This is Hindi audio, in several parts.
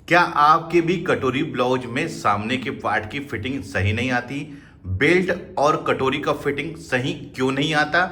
क्या आपके भी कटोरी ब्लाउज में सामने के पार्ट की फिटिंग सही नहीं आती? बेल्ट और कटोरी का फिटिंग सही क्यों नहीं आता?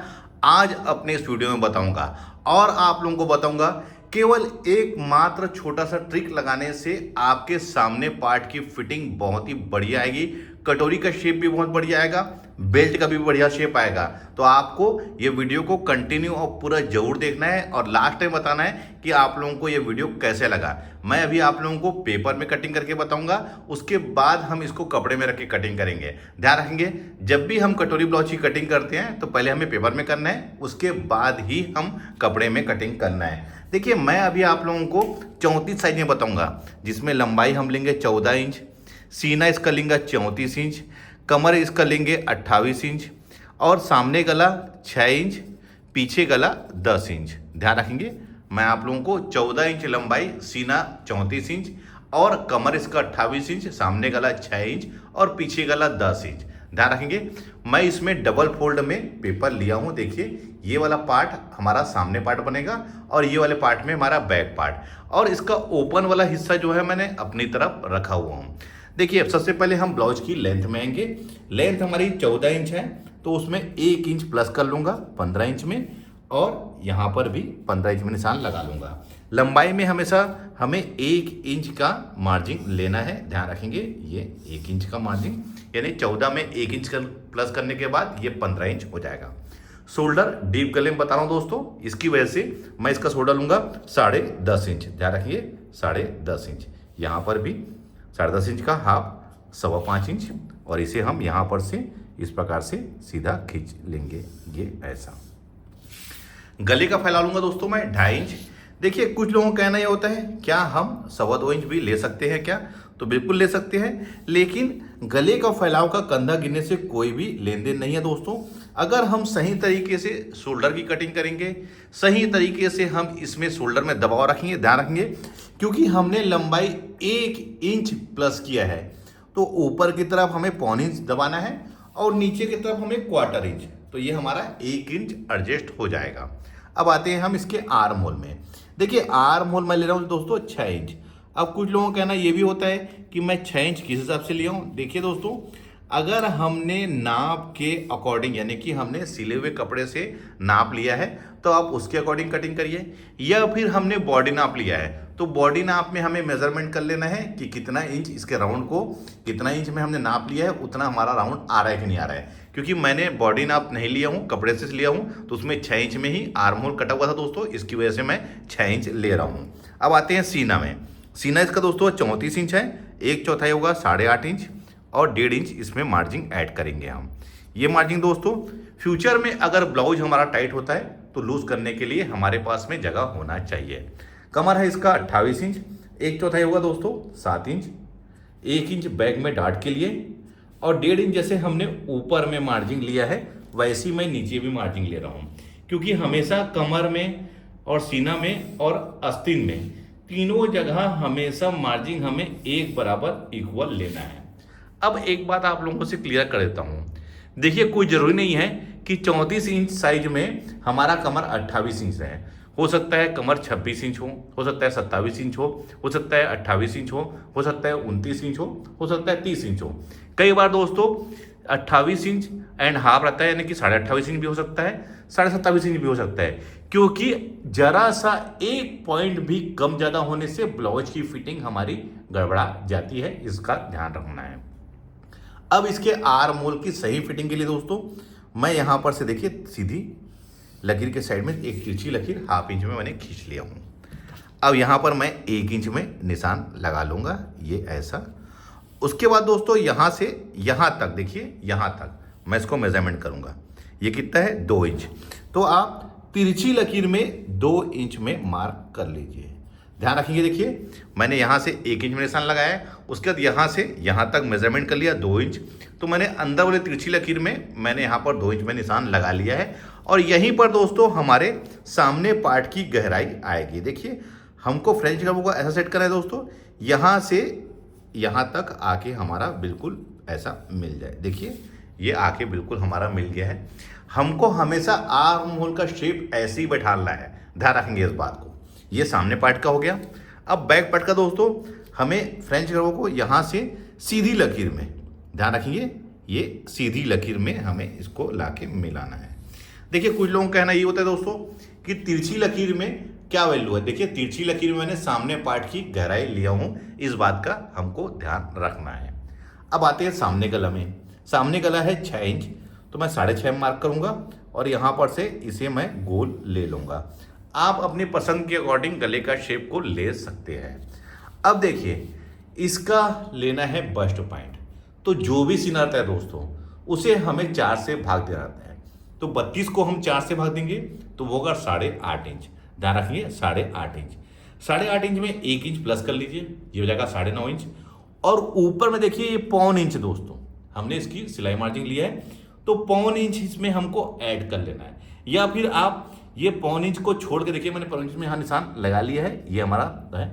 आज अपने इस वीडियो में बताऊंगा और आप लोगों को बताऊंगा केवल एक मात्र छोटा सा ट्रिक लगाने से आपके सामने पार्ट की फिटिंग बहुत ही बढ़िया आएगी। कटोरी का शेप भी बहुत बढ़िया आएगा, बेल्ट का भी बढ़िया शेप आएगा। तो आपको ये वीडियो को कंटिन्यू और पूरा जरूर देखना है और लास्ट टाइम बताना है कि आप लोगों को ये वीडियो कैसे लगा। मैं अभी आप लोगों को पेपर में कटिंग करके बताऊंगा, उसके बाद हम इसको कपड़े में रख के कटिंग करेंगे। ध्यान रखेंगे, जब भी हम कटोरी ब्लाउज की कटिंग करते हैं तो पहले हमें पेपर में करना है, उसके बाद ही हम कपड़े में कटिंग करना है। देखिए, मैं अभी आप लोगों को 34 साइज में बताऊंगा, जिसमें लंबाई हम लेंगे 14 इंच, सीना इसका लेंगे 34 इंच, कमर इसका लेंगे 28 इंच और सामने गला 6 इंच, पीछे गला 10 इंच। ध्यान रखेंगे, मैं आप लोगों को 14 इंच लंबाई, सीना 34 इंच और कमर इसका 28 इंच, सामने गला 6 इंच और पीछे गला 10 इंच। ध्यान रखेंगे, मैं इसमें डबल फोल्ड में पेपर लिया हूं। देखिए, ये वाला पार्ट हमारा सामने पार्ट बनेगा और ये वाले पार्ट में हमारा बैक पार्ट, और इसका ओपन वाला हिस्सा जो है मैंने अपनी तरफ रखा हुआ हूं। देखिए, अब सबसे पहले हम ब्लाउज की लेंथ में आएंगे। लेंथ हमारी 14 इंच है, तो उसमें 1 इंच प्लस कर लूंगा 15 इंच में, और यहाँ पर भी 15 इंच में निशान लगा लूंगा। लंबाई में हमेशा हमें 1 इंच का मार्जिन लेना है। ध्यान रखेंगे, ये 1 इंच का मार्जिन, यानी 14 में 1 इंच प्लस करने के बाद ये 15 इंच हो जाएगा। शोल्डर डीप गले में बता रहा हूँ दोस्तों, इसकी वजह से मैं इसका शोल्डर लूंगा 10.5 इंच। ध्यान रखिए, 10.5 इंच। यहाँ पर भी 10.5 इंच का हाफ, 5.25 इंच, और इसे हम यहाँ पर से इस प्रकार से सीधा खींच लेंगे, ये ऐसा। गले का फैला लूंगा दोस्तों मैं 2.5 इंच। देखिए, कुछ लोगों का कहना यह होता है, क्या हम 2.25 इंच भी ले सकते हैं क्या? तो बिल्कुल ले सकते हैं, लेकिन गले का फैलाव का कंधा गिरने से कोई भी लेन देन नहीं है दोस्तों। अगर हम सही तरीके से शोल्डर की कटिंग करेंगे, सही तरीके से हम इसमें शोल्डर में दबाव रखेंगे। ध्यान रखेंगे, क्योंकि हमने लंबाई 1 इंच प्लस किया है, तो ऊपर की तरफ हमें 1.25 इंच दबाना है और नीचे की तरफ हमें 1/4 इंच, तो ये हमारा 1 इंच एडजस्ट हो जाएगा। अब आते हैं हम इसके आर्म होल में। देखिए, आर्म होल मैं ले रहा हूँ दोस्तों 6 इंच। अब कुछ लोगों का कहना ये भी होता है कि मैं 6 इंच किस हिसाब से लिया हूँ। देखिए दोस्तों, अगर हमने नाप के अकॉर्डिंग, यानी कि हमने सिले हुए कपड़े से नाप लिया है, तो आप उसके अकॉर्डिंग कटिंग करिए, या फिर हमने बॉडी नाप लिया है तो बॉडी नाप में हमें मेजरमेंट कर लेना है कि कितना इंच इसके राउंड को, कितना इंच में हमने नाप लिया है, उतना हमारा राउंड आ रहा है कि नहीं आ रहा है। क्योंकि मैंने बॉडी नाप नहीं लिया हूँ, कपड़े से लिया हूँ, तो उसमें 6 इंच में ही आर्म होल कटा हुआ था दोस्तों, इसकी वजह से मैं 6 इंच ले रहा हूँ। अब आते हैं सीना में। सीना इसका दोस्तों 34 इंच है, 1/4 होगा 8.5 इंच और 1.5 इंच इसमें मार्जिन ऐड करेंगे हम। ये मार्जिन दोस्तों, फ्यूचर में अगर ब्लाउज हमारा टाइट होता है तो लूज करने के लिए हमारे पास में जगह होना चाहिए। कमर है इसका 28 इंच, 1/4 होगा दोस्तों 7 इंच, 1 इंच बैक में डार्ट के लिए, और 1.5 इंच जैसे हमने ऊपर में मार्जिन लिया है वैसे ही मैं नीचे भी मार्जिन ले रहा हूँ, क्योंकि हमेशा कमर में और सीना में और आस्तीन में तीनों जगह हमेशा मार्जिन हमें एक बराबर इक्वल लेना है। अब एक बात आप लोगों से क्लियर कर देता हूँ। देखिए, कोई जरूरी नहीं है कि 34 इंच साइज में हमारा कमर 28 इंच है। हो सकता है कमर 26 इंच हो सकता है 27 इंच हो सकता है 28 इंच हो सकता है 29 इंच हो सकता है 30 इंच हो। कई बार दोस्तों 28 इंच एंड हाफ रहता है, यानी कि 28.5 इंच भी हो सकता है, 27.5 इंच भी हो सकता है, क्योंकि जरा सा एक पॉइंट भी कम ज्यादा होने से ब्लाउज की फिटिंग हमारी गड़बड़ा जाती है, इसका ध्यान रखना है। अब इसके आर्म होल की सही फिटिंग के लिए दोस्तों, मैं यहां पर से देखिए सीधी लकीर के साइड में एक तिरछी लकीर 1/2 इंच में मैंने खींच लिया हूं। अब यहां पर मैं 1 इंच में निशान लगा लूंगा, ये ऐसा। उसके बाद दोस्तों यहां से यहां तक, देखिए यहां तक मैं इसको मेजरमेंट करूंगा, ये कितना है 2 इंच, तो आप तिरछी लकीर में 2 इंच में मार्क कर लीजिए। ध्यान रखेंगे, देखिए मैंने यहां से 1 इंच में निशान लगाया है, उसके बाद यहां से यहां तक मेजरमेंट कर लिया 2 इंच, तो मैंने अंदर वाले तिरछी लकीर में मैंने यहां पर 2 इंच में निशान लगा लिया है, और यहीं पर दोस्तों हमारे सामने पार्ट की गहराई आएगी। देखिए, हमको फ्रेंच कर्व को ऐसा सेट करना है दोस्तों, यहां से यहां तक आके हमारा बिल्कुल ऐसा मिल जाए। देखिए, ये आके बिल्कुल हमारा मिल गया है। हमको हमेशा आर्म होल का शेप ऐसे ही बैठाना है, ध्यान रखेंगे इस बात को। ये सामने पार्ट का हो गया। अब बैक पार्ट का दोस्तों, हमें फ्रेंच कर्व को यहाँ से सीधी लकीर में, ध्यान रखिए, ये सीधी लकीर में हमें इसको लाके मिलाना है। देखिए कुछ लोगों का कहना ये होता है दोस्तों कि तिरछी लकीर में क्या वैल्यू है। देखिए तिरछी लकीर में मैंने सामने पार्ट की गहराई लिया हूँ, इस बात का हमको ध्यान रखना है। अब आते हैं सामने गला में। सामने गला है 6 इंच, तो मैं 6.5 मार्क करूँगा और यहाँ पर से इसे मैं गोल ले लूँगा। आप अपनी पसंद के अकॉर्डिंग गले का शेप को ले सकते हैं। अब देखिए इसका लेना है बस्ट पॉइंट, तो जो भी सीन आता है दोस्तों उसे हमें 4 से भाग देना आता है। तो 32 को हम 4 से भाग देंगे तो वो होगा 8.5 इंच। ध्यान रखिए 8.5 इंच। 8.5 इंच में 1 इंच प्लस कर लीजिए, ये हो जाएगा 9.5 इंच। और ऊपर में देखिए ये 1.25 इंच दोस्तों हमने इसकी सिलाई मार्जिन लिया है, तो 1.25 इंच इसमें हमको ऐड कर लेना है। या फिर आप ये 1.25 इंच को छोड़ के देखिए, मैंने 1.25 इंच में यहाँ निशान लगा लिया है, ये हमारा है,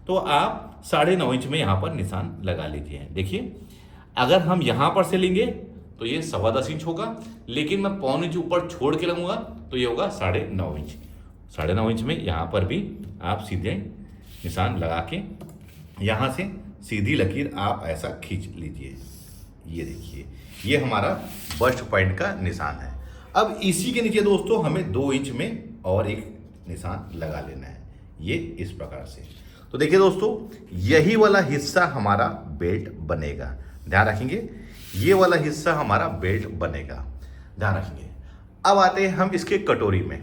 तो आप 9.5 इंच में यहाँ पर निशान लगा लीजिए। देखिए अगर हम यहाँ पर से लेंगे तो ये 10.25 इंच होगा, लेकिन मैं 1.25 इंच ऊपर छोड़ के लगूंगा तो ये होगा 9.5 इंच। 9.5 इंच में यहाँ पर भी आप सीधे निशान लगा के यहाँ से सीधी लकीर आप ऐसा खींच लीजिए। ये देखिए ये हमारा बस्ट पॉइंट का निशान है। अब इसी के नीचे दोस्तों हमें 2 इंच में और एक निशान लगा लेना है, ये इस प्रकार से। तो देखिए दोस्तों यही वाला हिस्सा हमारा बेल्ट बनेगा, ध्यान रखेंगे, ये वाला हिस्सा हमारा बेल्ट बनेगा, ध्यान रखेंगे। अब आते हैं हम इसके कटोरी में,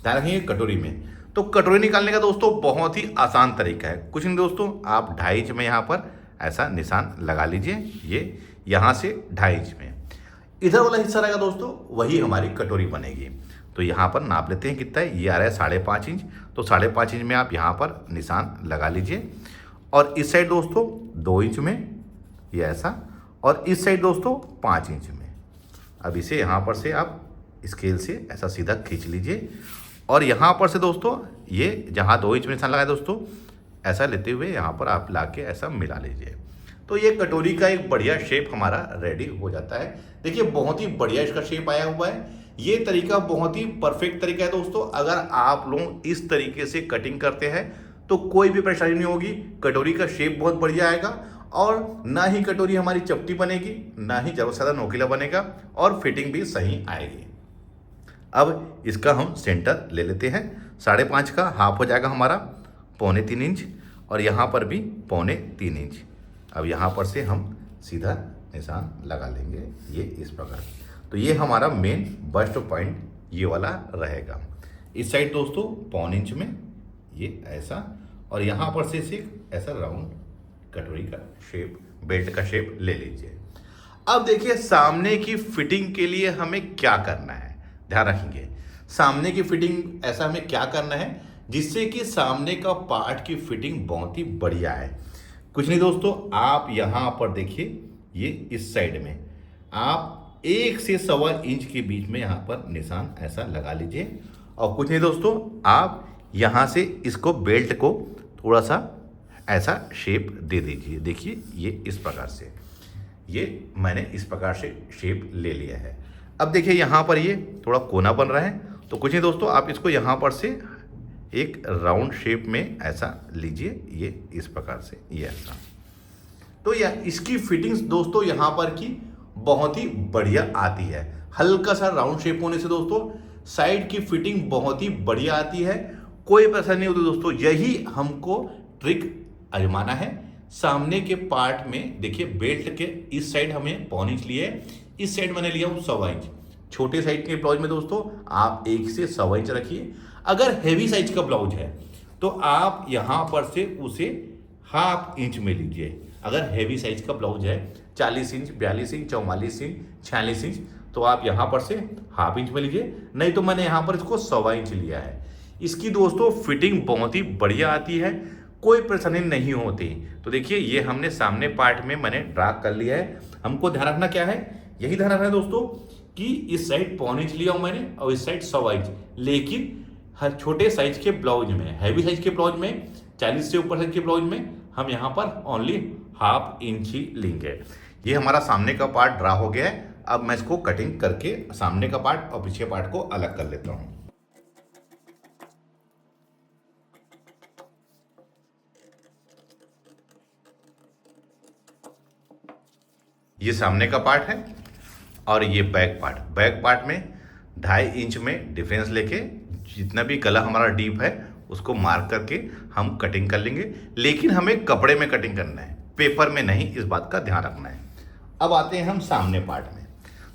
ध्यान रखेंगे कटोरी में। तो कटोरी निकालने का दोस्तों बहुत ही आसान तरीका है, कुछ नहीं दोस्तों, आप 2.5 इंच में यहाँ पर ऐसा निशान लगा लीजिए, ये यहाँ से 2.5 इंच में इधर वाला हिस्सा रहेगा दोस्तों, वही हमारी कटोरी बनेगी। तो यहाँ पर नाप लेते हैं कितना है, ये आ रहा है 5.5 इंच, तो 5.5 इंच में आप यहाँ पर निशान लगा लीजिए। और इस साइड दोस्तों 2 इंच में ये ऐसा, और इस साइड दोस्तों 5 इंच में। अब इसे यहाँ पर से आप स्केल से ऐसा सीधा खींच लीजिए, और यहाँ पर से दोस्तों ये जहाँ 2 इंच में निशान लगाए दोस्तों, ऐसा लेते हुए यहाँ पर आप ला के ऐसा मिला लीजिए। तो ये कटोरी का एक बढ़िया शेप हमारा रेडी हो जाता है। देखिए बहुत ही बढ़िया इसका शेप आया हुआ है। ये तरीका बहुत ही परफेक्ट तरीका है दोस्तों। अगर आप लोग इस तरीके से कटिंग करते हैं तो कोई भी परेशानी नहीं होगी, कटोरी का शेप बहुत बढ़िया आएगा, और ना ही कटोरी हमारी चपटी बनेगी, ना ही ज़्यादा से ज़्यादा नोकीला बनेगा, और फिटिंग भी सही आएगी। अब इसका हम सेंटर ले लेते हैं, 5.5 का हाफ हो जाएगा हमारा 2.25 इंच, और यहाँ पर भी 2.25 इंच। अब यहाँ पर से हम सीधा निशान लगा लेंगे, ये इस प्रकार। तो ये हमारा मेन बस्ट पॉइंट ये वाला रहेगा। इस साइड दोस्तों 1.25 इंच में ये ऐसा, और यहाँ पर से सिर्फ ऐसा राउंड कटोरी का शेप, बेल्ट का शेप ले लीजिए। अब देखिए सामने की फिटिंग के लिए हमें क्या करना है, ध्यान रखेंगे। सामने की फिटिंग ऐसा हमें क्या करना है जिससे कि सामने का पार्ट की फिटिंग बहुत ही बढ़िया है। कुछ नहीं दोस्तों, आप यहाँ पर देखिए, ये इस साइड में आप 1 से 1.25 इंच के बीच में यहाँ पर निशान ऐसा लगा लीजिए। और कुछ नहीं दोस्तों, आप यहाँ से इसको बेल्ट को थोड़ा सा ऐसा शेप दे दीजिए। देखिए ये इस प्रकार से, ये मैंने इस प्रकार से शेप ले लिया है। अब देखिए यहाँ पर ये थोड़ा कोना बन रहा है, तो कुछ नहीं दोस्तों, आप इसको यहाँ पर से एक राउंड शेप में ऐसा लीजिए, ये इस प्रकार से, ये ऐसा। तो यह इसकी फिटिंग्स दोस्तों यहाँ पर की बहुत ही बढ़िया आती है। हल्का सा राउंड शेप होने से दोस्तों साइड की फिटिंग बहुत ही बढ़िया आती है, कोई परेशानी नहीं होती दोस्तों। यही हमको ट्रिक आजमाना है। सामने के पार्ट में देखिए बेल्ट के इस साइड हमें 1.25 इंच लिए, इस साइड मैंने लिया हूँ 1.25 इंच। छोटे साइज के ब्लाउज में दोस्तों आप 1 से 1.25 इंच रखिए। अगर हैवी साइज का ब्लाउज है तो आप यहाँ पर से उसे 1/2 इंच में लीजिए। अगर हैवी साइज का ब्लाउज है 40 इंच, 42 इंच, 44 इंच, 46 इंच, तो आप यहाँ पर से 1/2 इंच में लीजिए, नहीं तो मैंने यहाँ पर इसको 1.25 इंच लिया है। इसकी दोस्तों फिटिंग बहुत ही बढ़िया आती है, कोई परेशानी नहीं होती। तो देखिए ये हमने सामने पार्ट में मैंने ड्रा कर लिया है। हमको ध्यान रखना क्या है, यही ध्यान रखना है दोस्तों कि इस साइड 1.25 इंच लिया हूँ मैंने और इस साइड 1.25 इंच, लेकिन हर छोटे साइज के ब्लाउज में, हैवी साइज के ब्लाउज में, 40 से ऊपर साइज के ब्लाउज में हम यहाँ पर ओनली 1/2 इंच ही लेंगे। ये हमारा सामने का पार्ट ड्रा हो गया है। अब मैं इसको कटिंग करके सामने का पार्ट और पीछे पार्ट को अलग कर लेता हूँ। ये सामने का पार्ट है और ये बैक पार्ट में 2.5 इंच में डिफरेंस लेके जितना भी गला हमारा डीप है उसको मार्क करके हम कटिंग कर लेंगे। लेकिन हमें कपड़े में कटिंग करना है, पेपर में नहीं, इस बात का ध्यान रखना है। अब आते हैं हम सामने पार्ट में।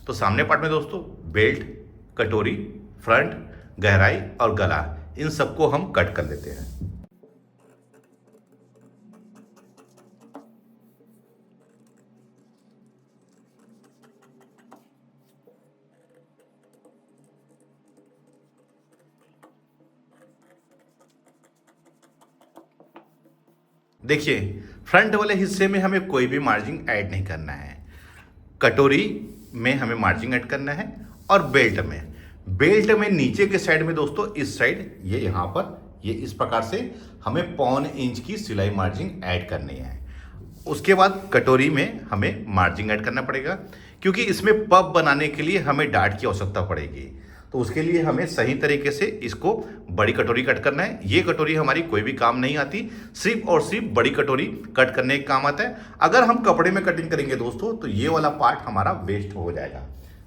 तो सामने पार्ट में दोस्तों बेल्ट, कटोरी, फ्रंट, गहराई और गला, इन सबको हम कट कर लेते हैं। देखिए, फ्रंट वाले हिस्से में हमें कोई भी मार्जिन ऐड नहीं करना है। कटोरी में हमें मार्जिन ऐड करना है और बेल्ट में नीचे के साइड में दोस्तों, इस साइड ये यहाँ पर, ये इस प्रकार से हमें 1.25 इंच की सिलाई मार्जिन ऐड करनी है। उसके बाद कटोरी में हमें मार्जिन ऐड करना पड़ेगा, क्योंकि इसमें पफ बनाने के लिए हमें डार्ट की आवश्यकता पड़ेगी। तो उसके लिए हमें सही तरीके से इसको बड़ी कटोरी कट करना है। ये कटोरी हमारी कोई भी काम नहीं आती, सिर्फ और सिर्फ बड़ी कटोरी कट करने का काम आता है। अगर हम कपड़े में कटिंग करेंगे दोस्तों तो ये वाला पार्ट हमारा वेस्ट हो जाएगा।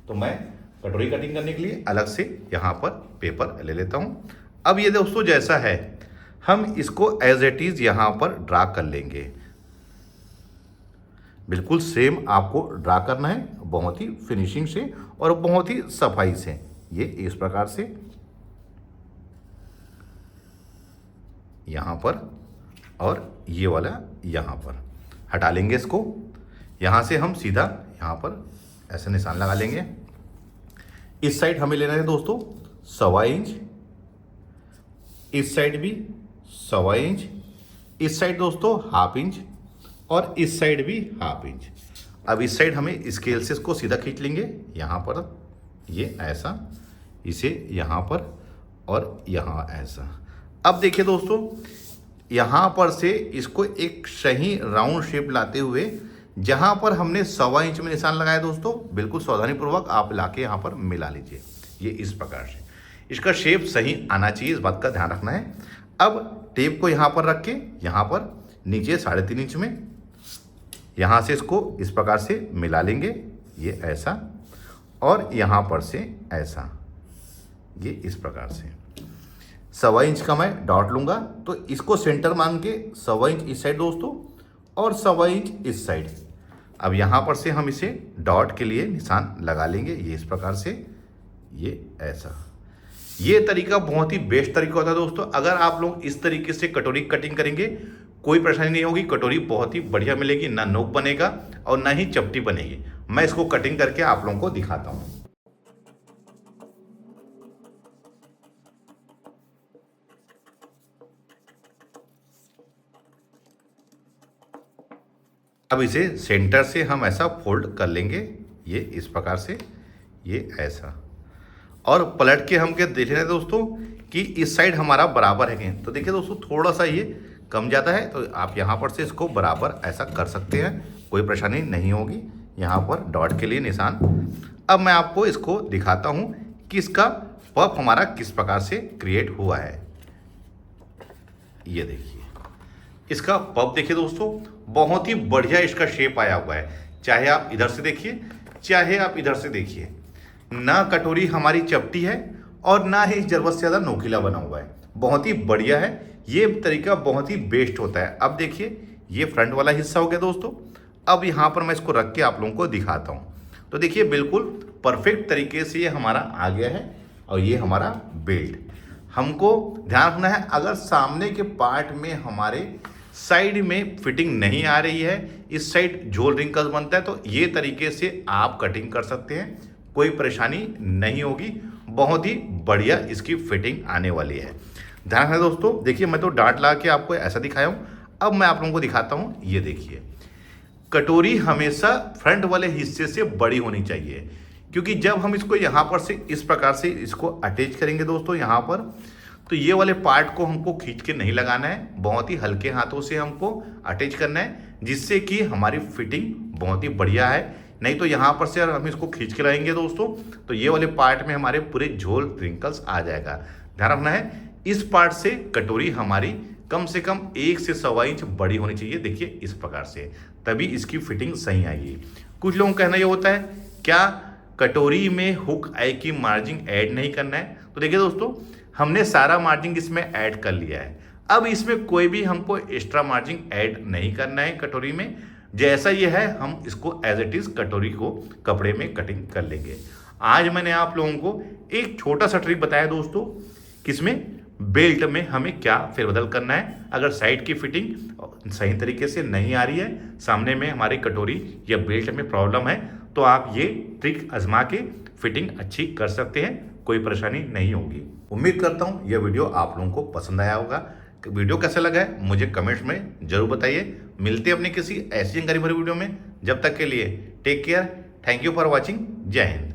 तो मैं कटोरी कटिंग करने के लिए अलग से यहाँ पर पेपर ले लेता हूँ। अब ये दोस्तों जैसा है, हम इसको एज इट इज़ यहाँ पर ड्रा कर लेंगे। बिल्कुल सेम आपको ड्रा करना है, बहुत ही फिनिशिंग से और बहुत ही सफाई से। ये इस प्रकार से यहाँ पर और ये वाला यहाँ पर हटा लेंगे इसको। यहाँ से हम सीधा यहाँ पर ऐसे निशान लगा लेंगे। इस साइड हमें लेना है दोस्तों 1.25 इंच, इस साइड भी 1.25 इंच, इस साइड दोस्तों 1/2 इंच और इस साइड भी 1/2 इंच। अब इस साइड हमें स्केल से इसको सीधा खींच लेंगे यहाँ पर, ये ऐसा, इसे यहाँ पर और यहाँ ऐसा। अब देखिए दोस्तों, यहाँ पर से इसको एक सही राउंड शेप लाते हुए, जहाँ पर हमने 1.25 इंच में निशान लगाया दोस्तों, बिल्कुल सावधानीपूर्वक आप लाके यहाँ पर मिला लीजिए। ये इस प्रकार से इसका शेप सही आना चाहिए, इस बात का ध्यान रखना है। अब टेप को यहाँ पर रख के यहाँ पर नीचे 3.5 इंच में यहाँ से इसको इस प्रकार से मिला लेंगे, ये ऐसा, और यहाँ पर से ऐसा, ये इस प्रकार से। 1.25 इंच का मैं डॉट लूँगा, तो इसको सेंटर मान के 1.25 इंच इस साइड दोस्तों और 1.25 इंच इस साइड। अब यहाँ पर से हम इसे डॉट के लिए निशान लगा लेंगे, ये इस प्रकार से, ये ऐसा। ये तरीका बहुत ही बेस्ट तरीका होता है दोस्तों। अगर आप लोग इस तरीके से कटोरी कटिंग करेंगे, कोई परेशानी नहीं होगी, कटोरी बहुत ही बढ़िया मिलेगी, ना नोक बनेगा और ना ही चपटी बनेगी। मैं इसको कटिंग करके आप लोगों को दिखाता हूँ। अब इसे सेंटर से हम ऐसा फोल्ड कर लेंगे, ये इस प्रकार से, ये ऐसा, और पलट के हम क्या देख रहे हैं दोस्तों कि इस साइड हमारा बराबर है। तो देखिए दोस्तों, थोड़ा सा ये कम जाता है, तो आप यहाँ पर से इसको बराबर ऐसा कर सकते हैं, कोई परेशानी नहीं होगी। यहाँ पर डॉट के लिए निशान। अब मैं आपको इसको दिखाता हूँ कि इसका पफ हमारा किस प्रकार से क्रिएट हुआ है। ये देखिए, इसका पफ देखिए दोस्तों, बहुत ही बढ़िया इसका शेप आया हुआ है। चाहे आप इधर से देखिए, चाहे आप इधर से देखिए, ना कटोरी हमारी चपटी है और ना ही ज़रूरत से ज़्यादा नोकीला बना हुआ है, बहुत ही बढ़िया है। ये तरीका बहुत ही बेस्ट होता है। अब देखिए, ये फ्रंट वाला हिस्सा हो गया दोस्तों। अब यहाँ पर मैं इसको रख के आप लोगों को दिखाता हूँ। तो देखिए, बिल्कुल परफेक्ट तरीके से ये हमारा आ गया है और ये हमारा बेल्ट। हमको ध्यान रखना है, अगर सामने के पार्ट में हमारे साइड में फिटिंग नहीं आ रही है, इस साइड झोल रिंकल्स बनता है, तो ये तरीके से आप कटिंग कर सकते हैं, कोई परेशानी नहीं होगी। बहुत ही बढ़िया इसकी फिटिंग आने वाली है। ध्यान है दोस्तों। देखिए, मैं तो डार्ट लगा के आपको ऐसा दिखाया हूँ। अब मैं आप लोगों को दिखाता हूँ। ये देखिए, कटोरी हमेशा फ्रंट वाले हिस्से से बड़ी होनी चाहिए, क्योंकि जब हम इसको यहाँ पर से इस प्रकार से इसको अटैच करेंगे दोस्तों यहाँ पर, तो ये वाले पार्ट को हमको खींच के नहीं लगाना है, बहुत ही हल्के हाथों से हमको अटैच करना है, जिससे कि हमारी फिटिंग बहुत ही बढ़िया है। नहीं तो यहाँ पर से अगर हम इसको खींच के लाएंगे दोस्तों, तो ये वाले पार्ट में हमारे पूरे झोल रिंकल्स आ जाएगा। ध्यान रखना है, इस पार्ट से कटोरी हमारी कम से कम 1 से 1.25 इंच बड़ी होनी चाहिए। देखिए इस प्रकार से, तभी इसकी फिटिंग सही आएगी। कुछ लोगों का कहना ये होता है क्या कटोरी में हुक आई की मार्जिन ऐड नहीं करना है? तो देखिए दोस्तों, हमने सारा मार्जिन इसमें ऐड कर लिया है। अब इसमें कोई भी हमको एक्स्ट्रा मार्जिन ऐड नहीं करना है कटोरी में। जैसा ये है हम इसको एज इट इज कटोरी को कपड़े में कटिंग कर लेंगे। आज मैंने आप लोगों को एक छोटा सा ट्रिक बताया दोस्तों, किसमें बेल्ट में हमें क्या फेरबदल करना है। अगर साइड की फिटिंग सही तरीके से नहीं आ रही है, सामने में हमारी कटोरी या बेल्ट में प्रॉब्लम है, तो आप ये ट्रिक आजमा के फिटिंग अच्छी कर सकते हैं, कोई परेशानी नहीं होगी। उम्मीद करता हूँ यह वीडियो आप लोगों को पसंद आया होगा। वीडियो कैसा लगा है मुझे कमेंट्स में जरूर बताइए। मिलते हैं अपनी किसी ऐसी जानकारी भरी वीडियो में। जब तक के लिए take care, thank you for watching, जय हिंद।